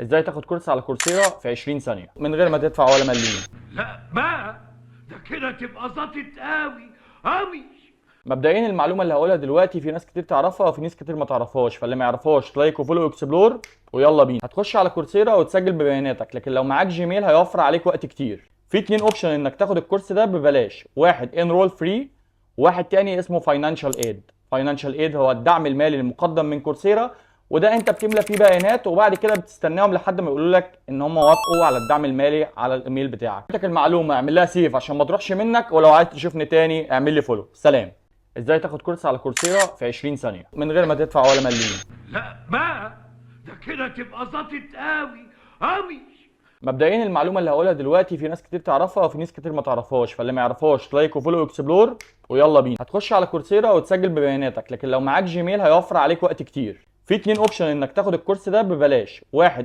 ازاي تاخد كورس على كورسيرا في 20 ثانية من غير ما تدفع ولا مليم. لا بقى، ده كده تبقى ظابط قوي قوي. مبدئيا المعلومة اللي هقولها دلوقتي في ناس كتير تعرفها وفي ناس كتير ما تعرفهاش، فاللي ما يعرفهاش لايك وفولو واكسبلور ويلا بينا. هتخش على كورسيرا وتسجل ببياناتك، لكن لو معاك جيميل هيوفر عليك وقت كتير. في اتنين اوبشن انك تاخد الكورس ده ببلاش، واحد انرول فري وواحد تاني اسمه فاينانشال ايد. فاينانشال ايد هو الدعم المالي المقدم من كورسيرا، وده انت بتملى فيه بيانات وبعد كده بتستناهم لحد ما يقولوا لك ان هم وافقوا على الدعم المالي على الايميل بتاعك. عندك المعلومه اعمل لها سيف عشان ما تروحش منك، ولو عايز تشوفني تاني اعمل لي فولو. سلام. ازاي تاخد كورس على كورسيرا في 20 ثانيه من غير ما تدفع ولا مليم. لا بقى، ده كده تبقى ظابط قوي قوي. مبدئيا المعلومه اللي هقولها دلوقتي في ناس كتير تعرفها وفي ناس كتير ما تعرفهاش، فاللي ما يعرفهاش لايك وفولو واكسبلور ويلا بينا. هتخش على كورسيرا وتسجل ببياناتك، لكن لو معاك جيميل هيوفر عليك وقت كتير. في اتنين اوبشن انك تاخد الكورس ده ببلاش، واحد